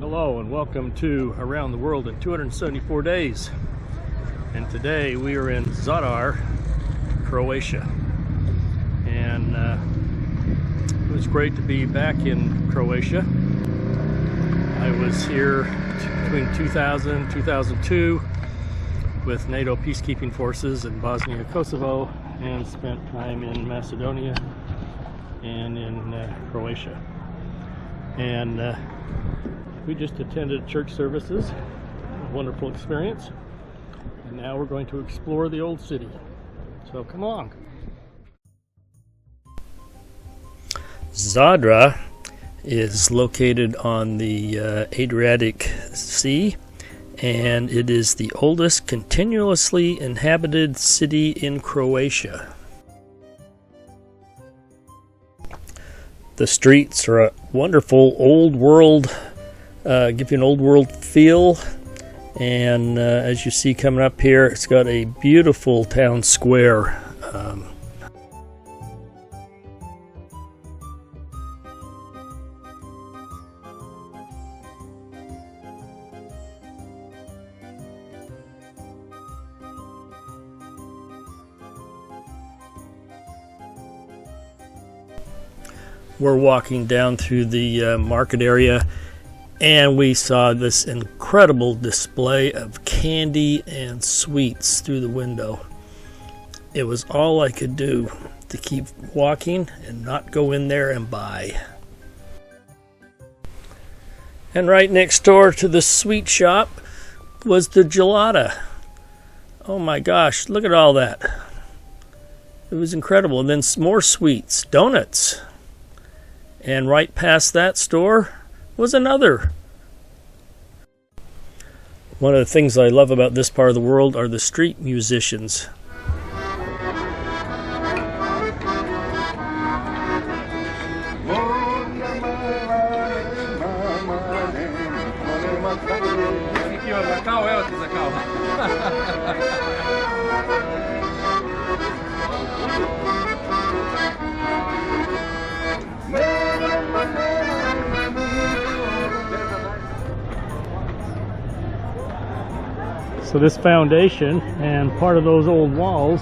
Hello and welcome to Around the World in 274 Days. And today we are in Zadar, Croatia. And it was great to be back in Croatia. I was here between 2000 and 2002 with NATO peacekeeping forces in Bosnia, Kosovo, and spent time in Macedonia and in Croatia. And we just attended church services, a wonderful experience, and now we're going to explore the old city. So come along. Zadar is located on the Adriatic Sea, and it is the oldest continuously inhabited city in Croatia. The streets are a wonderful old world, give you an old world feel, and as you see coming up here, it's got a beautiful town square. We're walking down through the market area, and we saw this incredible display of candy and sweets through the window. It was all I could do to keep walking and not go in there and buy. And right next door to the sweet shop was the gelada. Oh my gosh, look at all that. It was incredible. And then some more sweets, donuts. And right past that store was another. One of the things I love about this part of the world are the street musicians. So this foundation and part of those old walls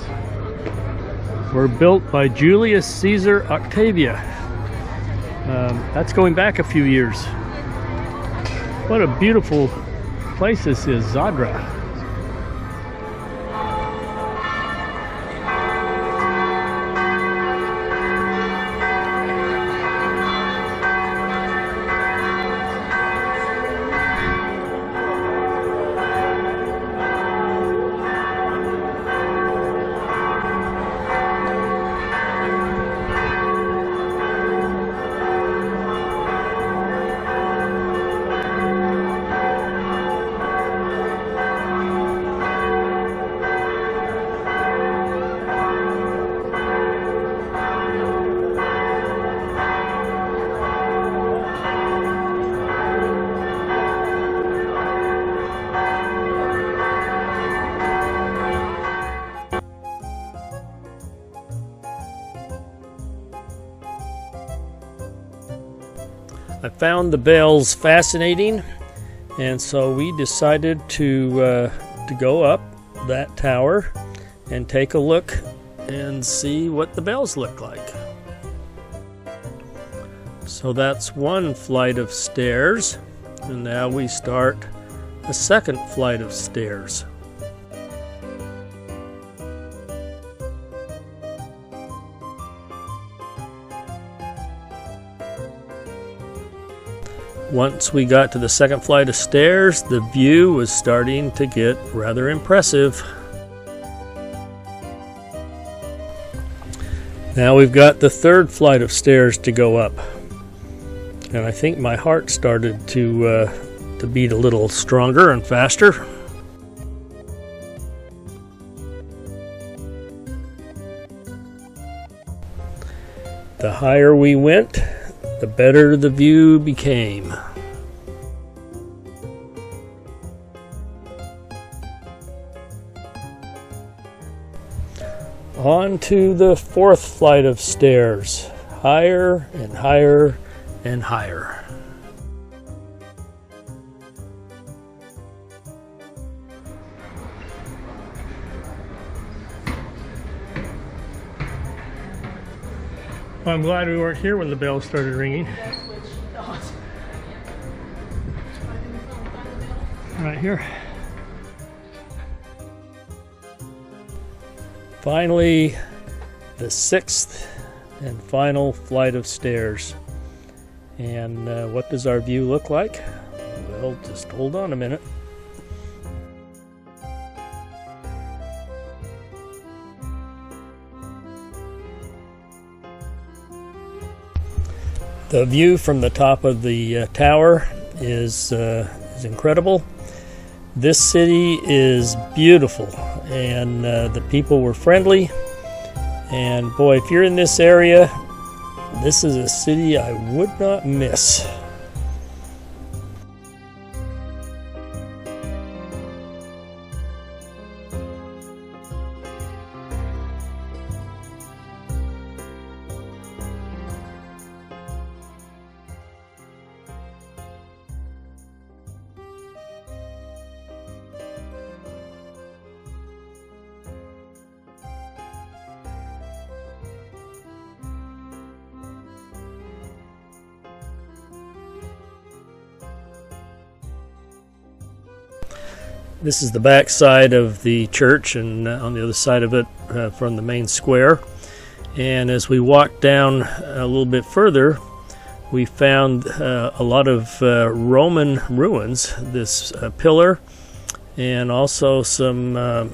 were built by Julius Caesar Octavia. That's going back a few years. What a beautiful place this is, Zadar. I found the bells fascinating, and so we decided to go up that tower and take a look and see what the bells look like. So that's one flight of stairs, and now we start a second flight of stairs. Once we got to the second flight of stairs, the view was starting to get rather impressive. Now we've got the third flight of stairs to go up. And I think my heart started to beat a little stronger and faster. The higher we went, the better the view became. On to the fourth flight of stairs, higher and higher and higher. I'm glad we weren't here when the bell started ringing. Right here. Finally, the 6th and final flight of stairs. And what does our view look like? Well, just hold on a minute. The view from the top of the tower is incredible. This city is beautiful, and the people were friendly. And boy, if you're in this area, this is a city I would not miss. This is the back side of the church, and on the other side of it from the main square. And as we walked down a little bit further, we found a lot of Roman ruins, this pillar, and also some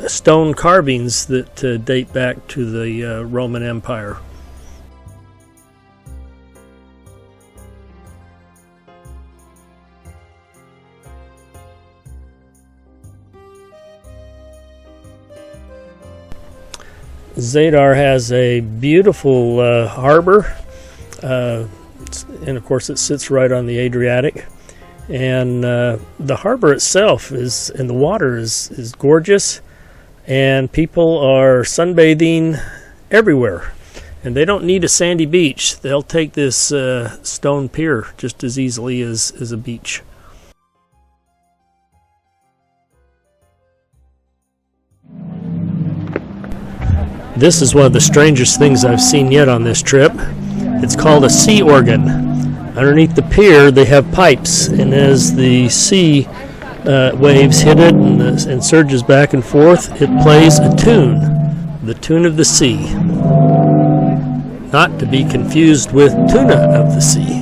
stone carvings that date back to the Roman Empire. Zadar has a beautiful harbor, and of course it sits right on the Adriatic. And the harbor itself and the water is gorgeous, and people are sunbathing everywhere. And they don't need a sandy beach. They'll take this stone pier just as easily as a beach. This is one of the strangest things I've seen yet on this trip. It's called a sea organ. Underneath the pier they have pipes, and as the sea waves hit it and surges back and forth, it plays a tune, the tune of the sea. Not to be confused with tuna of the sea.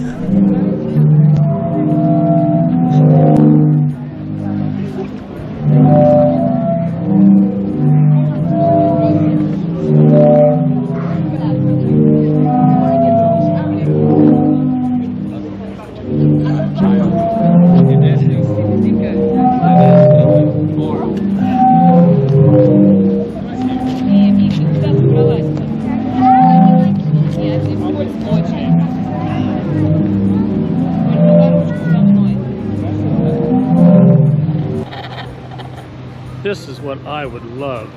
This is what I would love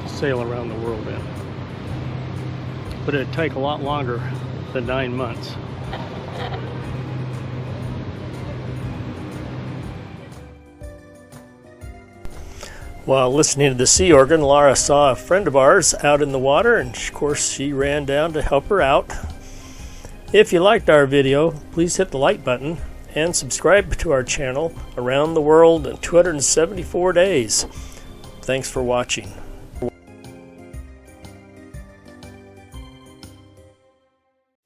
to sail around the world in. But it'd take a lot longer than 9 months. While listening to the sea organ, Laura saw a friend of ours out in the water, and of course she ran down to help her out. If you liked our video, please hit the like button and subscribe to our channel, Around the World in 274 Days. Thanks for watching.